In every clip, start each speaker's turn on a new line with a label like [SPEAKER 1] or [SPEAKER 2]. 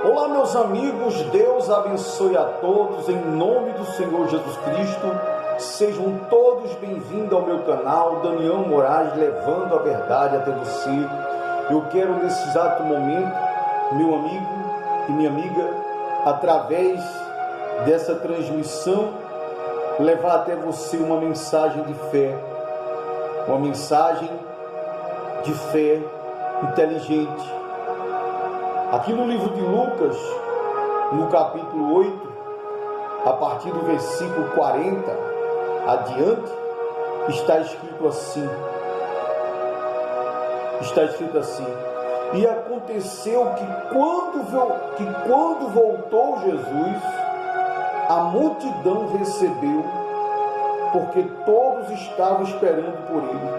[SPEAKER 1] Olá, meus amigos, Deus abençoe a todos, em nome do Senhor Jesus Cristo. Sejam todos bem-vindos ao meu canal, Daniel Moraes, levando a verdade até você. Eu quero nesse exato momento, meu amigo e minha amiga, através dessa transmissão, levar até você uma mensagem de fé inteligente. Aqui no livro de Lucas, no capítulo 8, a partir do versículo 40 adiante, está escrito assim: e aconteceu que quando voltou Jesus, a multidão recebeu, porque todos estavam esperando por ele.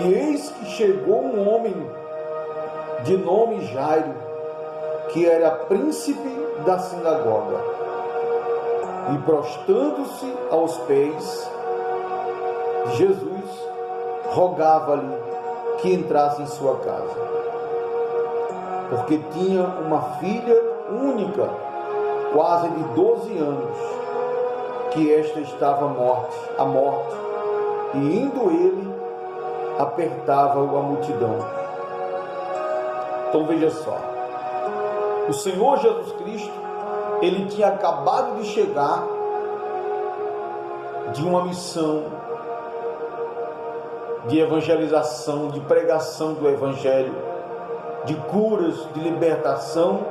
[SPEAKER 1] E eis que chegou um homem de nome Jairo, que era príncipe da sinagoga, e prostrando-se aos pés de Jesus, rogava-lhe que entrasse em sua casa, porque tinha uma filha única, quase de 12 anos, que esta estava à morte, e indo ele, apertava-o a multidão. Então veja só, o Senhor Jesus Cristo, ele tinha acabado de chegar de uma missão de evangelização, de pregação do Evangelho, de curas, de libertação,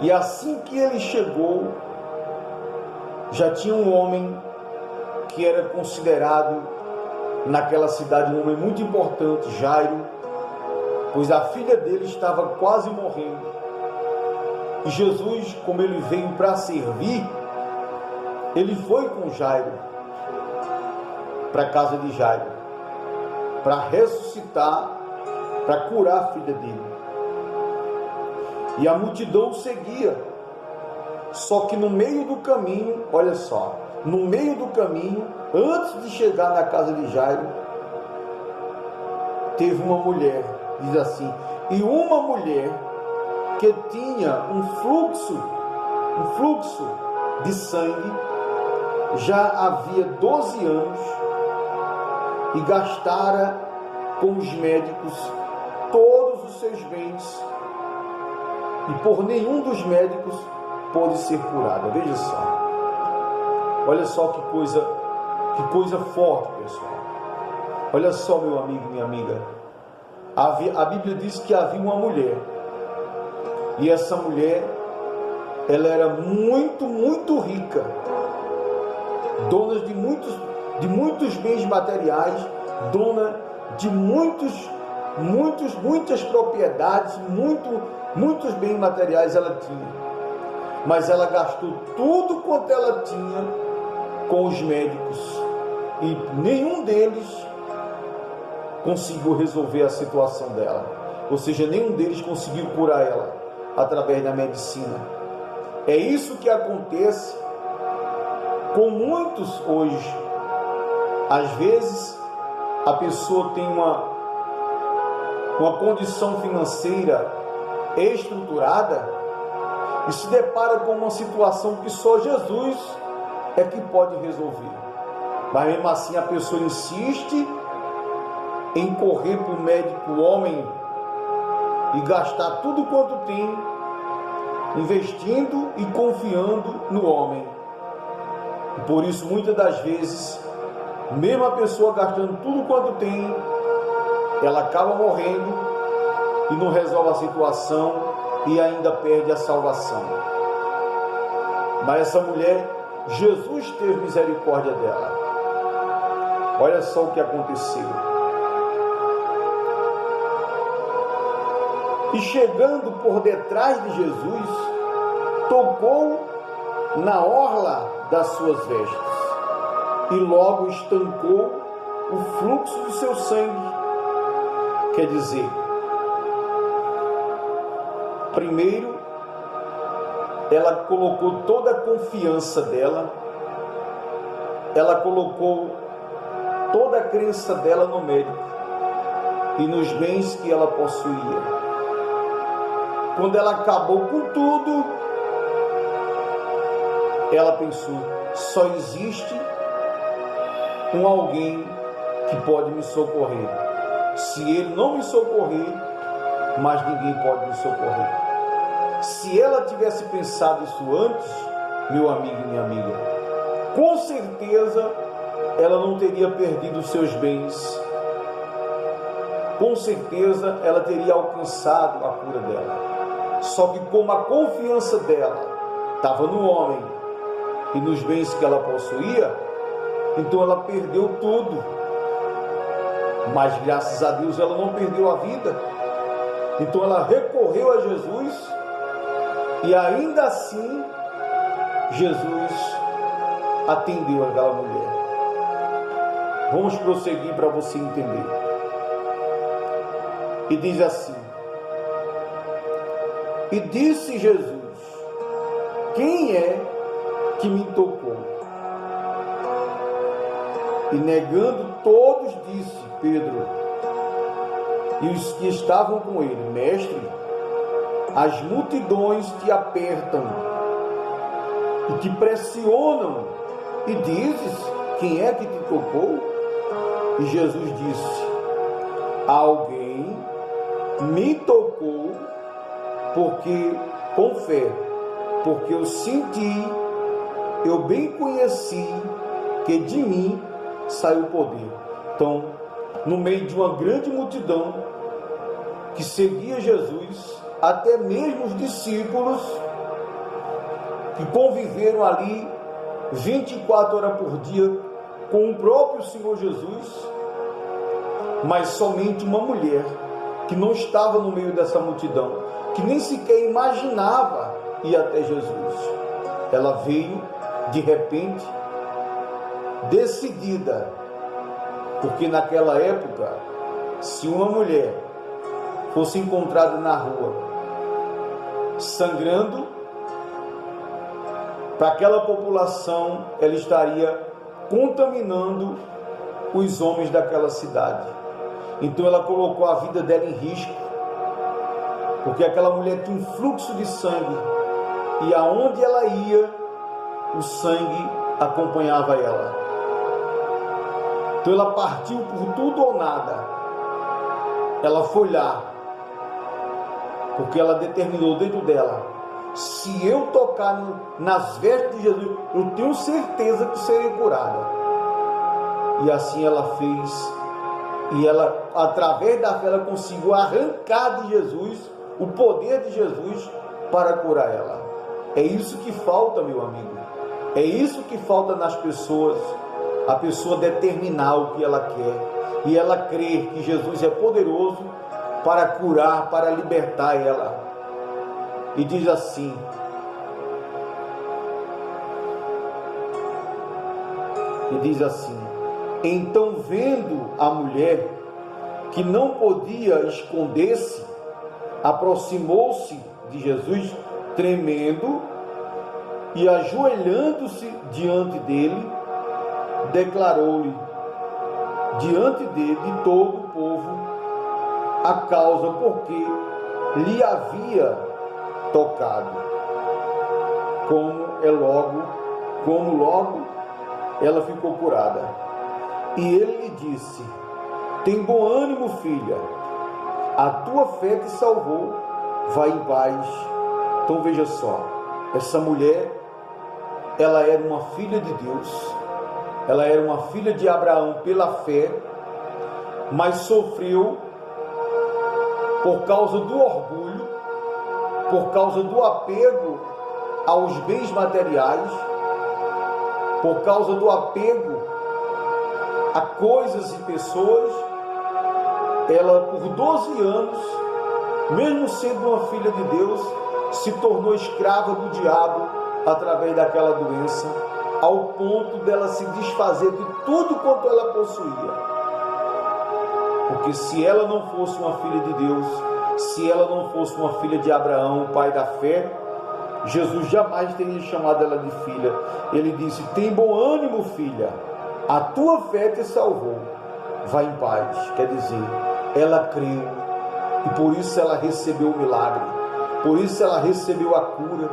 [SPEAKER 1] e assim que ele chegou, já tinha um homem que era considerado naquela cidade um homem muito importante, Jairo, pois a filha dele estava quase morrendo. E Jesus, como ele veio para servir, ele foi com Jairo para a casa de Jairo, para ressuscitar, para curar a filha dele. E a multidão seguia. Só que no meio do caminho, olha só, no meio do caminho, antes de chegar na casa de Jairo, teve uma mulher, diz assim, e uma mulher que tinha um fluxo de sangue, já havia 12 anos, e gastara com os médicos todos os seus bens, e por nenhum dos médicos pôde ser curada. Veja só, olha só que coisa forte, pessoal. Olha só, meu amigo, minha amiga, a Bíblia diz que havia uma mulher, e essa mulher, ela era muito, muito rica, dona de muitos bens materiais, dona de muitas propriedades, muitos bens materiais ela tinha, mas ela gastou tudo quanto ela tinha com os médicos, e nenhum deles conseguiu resolver a situação dela, ou seja, nenhum deles conseguiu curar ela através da medicina. É isso que acontece com muitos hoje. Às vezes a pessoa tem uma condição financeira estruturada e se depara com uma situação que só Jesus é que pode resolver, mas mesmo assim a pessoa insiste em correr para o médico homem e gastar tudo quanto tem, investindo e confiando no homem. E por isso, muitas das vezes, mesmo a pessoa gastando tudo quanto tem, ela acaba morrendo e não resolve a situação e ainda perde a salvação. Mas essa mulher, Jesus teve misericórdia dela. Olha só o que aconteceu. E chegando por detrás de Jesus, tocou na orla das suas vestes, e logo estancou o fluxo do seu sangue. Quer dizer, primeiro, ela colocou toda a confiança dela, ela colocou toda a crença dela no médico e nos bens que ela possuía. quando ela acabou com tudo, ela pensou: só existe um alguém que pode me socorrer. Se ele não me socorrer, mais ninguém pode me socorrer. Se ela tivesse pensado isso antes, meu amigo e minha amiga, com certeza ela não teria perdido os seus bens. Com certeza ela teria alcançado a cura dela. Só que como a confiança dela estava no homem e nos bens que ela possuía, então ela perdeu tudo. Mas graças a Deus ela não perdeu a vida. Então ela recorreu a Jesus e ainda assim Jesus atendeu aquela mulher. Vamos prosseguir para você entender. E diz assim: e disse Jesus: quem é que me tocou? E negando todos, disse Pedro e os que estavam com ele: mestre, as multidões te apertam e te pressionam, e dizes: quem é que te tocou? E Jesus disse: alguém me tocou, porque com fé, porque eu senti, eu bem conheci que de mim saiu o poder. Então, no meio de uma grande multidão que seguia Jesus, até mesmo os discípulos que conviveram ali 24 horas por dia com o próprio Senhor Jesus, mas somente uma mulher que não estava no meio dessa multidão, que nem sequer imaginava ir até Jesus. Ela veio de repente, decidida, porque naquela época, se uma mulher fosse encontrada na rua sangrando, para aquela população ela estaria contaminando os homens daquela cidade. Então ela colocou a vida dela em risco, porque aquela mulher tinha um fluxo de sangue, e aonde ela ia, o sangue acompanhava ela. Então ela partiu por tudo ou nada. Ela foi lá, porque ela determinou dentro dela: se eu tocar nas vestes de Jesus, eu tenho certeza que serei curada. E assim ela fez, e ela, através da fé, ela conseguiu arrancar de Jesus o poder de Jesus para curar ela. É isso que falta, meu amigo. É isso que falta nas pessoas. A pessoa determinar o que ela quer e ela crer que Jesus é poderoso para curar, para libertar ela. E diz assim: então, vendo a mulher que não podia esconder-se, aproximou-se de Jesus tremendo e, ajoelhando-se diante dele, declarou-lhe diante dele, de todo o povo, a causa porque lhe havia tocado, como logo ela ficou curada. E ele lhe disse: tem bom ânimo, filha, a tua fé te salvou, vai em paz. Então veja só, essa mulher, ela era uma filha de Deus, ela era uma filha de Abraão pela fé, mas sofreu por causa do orgulho, por causa do apego aos bens materiais, por causa do apego a coisas e pessoas. Ela, por 12 anos, mesmo sendo uma filha de Deus, se tornou escrava do diabo através daquela doença, ao ponto dela se desfazer de tudo quanto ela possuía. Porque se ela não fosse uma filha de Deus, se ela não fosse uma filha de Abraão, o pai da fé, Jesus jamais teria chamado ela de filha. Ele disse: tem bom ânimo, filha, a tua fé te salvou, vai em paz. Quer dizer, ela creu, e por isso ela recebeu o milagre. Por isso ela recebeu a cura.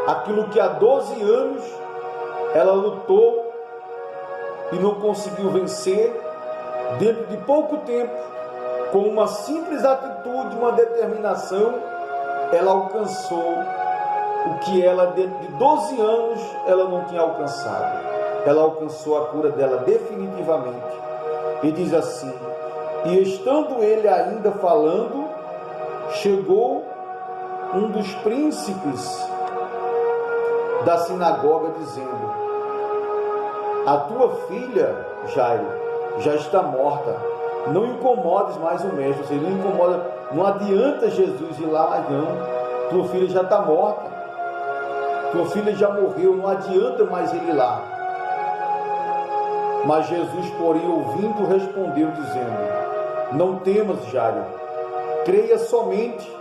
[SPEAKER 1] Aquilo que há 12 anos ela lutou e não conseguiu vencer, dentro de pouco tempo, com uma simples atitude, uma determinação, ela alcançou o que ela, dentro de 12 anos, ela não tinha alcançado. Ela alcançou a cura dela definitivamente. E diz assim: e estando ele ainda falando, chegou um dos príncipes da sinagoga, dizendo: a tua filha, Jairo, já está morta. Não incomodes mais o mestre. Ou seja, não incomoda, não adianta Jesus ir lá, mas não. Tua filha já está morta. Tua filha já morreu, não adianta mais ele ir lá. Mas Jesus, porém, ouvindo, respondeu, dizendo: não temas, Jairo, creia somente,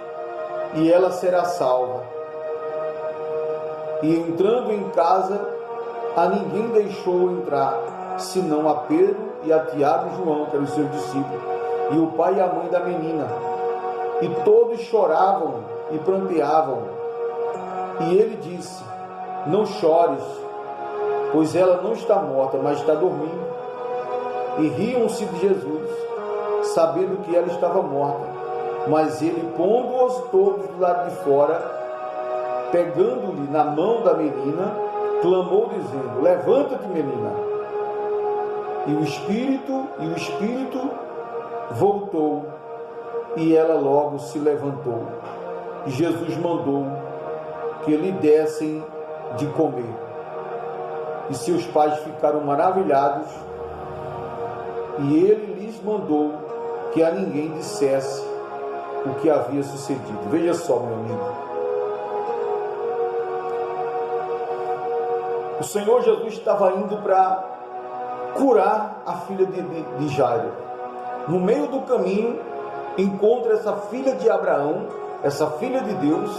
[SPEAKER 1] e ela será salva. E entrando em casa, a ninguém deixou entrar, senão a Pedro e a Tiago e João, que eram os seus discípulos, e o pai e a mãe da menina. E todos choravam e pranteavam. E ele disse: não chores, pois ela não está morta, mas está dormindo. E riam-se de Jesus, sabendo que ela estava morta. Mas ele, pondo-os todos do lado de fora, pegando-lhe na mão da menina, clamou, dizendo: levanta-te, menina. E o espírito voltou, e ela logo se levantou. E Jesus mandou que lhe dessem de comer. E seus pais ficaram maravilhados, e ele lhes mandou que a ninguém dissesse o que havia sucedido. Veja só, meu amigo, o Senhor Jesus estava indo para curar a filha de Jairo. No meio do caminho, encontra essa filha de Abraão, essa filha de Deus,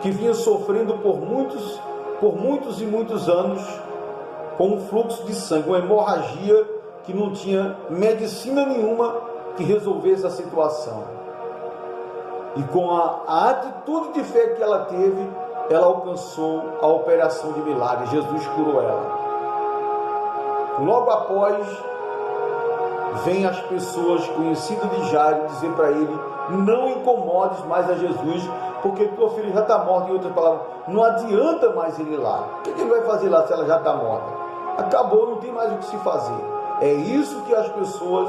[SPEAKER 1] que vinha sofrendo por muitos e muitos anos com um fluxo de sangue, uma hemorragia que não tinha medicina nenhuma que resolvesse a situação. E com a atitude de fé que ela teve, ela alcançou a operação de milagre. Jesus curou ela. Logo após, vêm as pessoas conhecidas de Jairo dizer para ele: não incomodes mais a Jesus, porque tua filha já está morta. Em outras palavras, não adianta mais ele ir lá. O que ele vai fazer lá se ela já está morta? Acabou, não tem mais o que se fazer. É isso que as pessoas,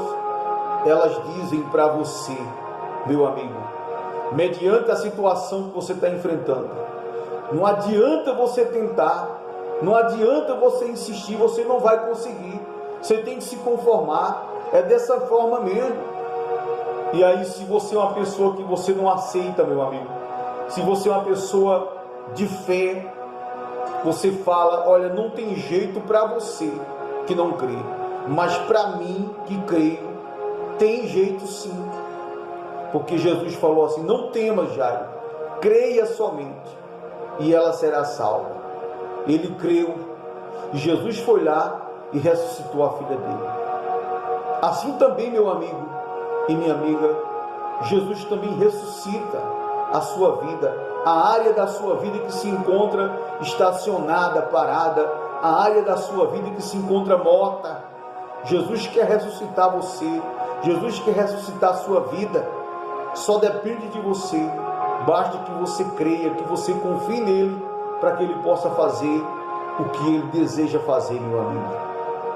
[SPEAKER 1] elas dizem para você, meu amigo, mediante a situação que você está enfrentando. Não adianta você tentar, não adianta você insistir, você não vai conseguir. Você tem que se conformar, é dessa forma mesmo. E aí, se você é uma pessoa que você não aceita, meu amigo, se você é uma pessoa de fé, você fala: olha, não tem jeito para você que não crê, mas para mim que creio, tem jeito sim. Porque Jesus falou assim: não temas, Jairo, creia somente, e ela será salva. Ele creu, e Jesus foi lá e ressuscitou a filha dele. Assim também, meu amigo e minha amiga, Jesus também ressuscita a sua vida, a área da sua vida que se encontra estacionada, parada, a área da sua vida que se encontra morta. Jesus quer ressuscitar você, Jesus quer ressuscitar a sua vida. Só depende de você, basta que você creia, que você confie nele, para que ele possa fazer o que ele deseja fazer, meu amigo.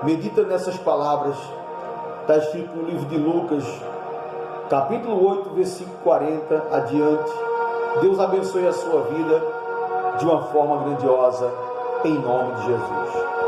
[SPEAKER 1] Medita nessas palavras, está escrito no livro de Lucas, capítulo 8, versículo 40 adiante. Deus abençoe a sua vida de uma forma grandiosa, em nome de Jesus.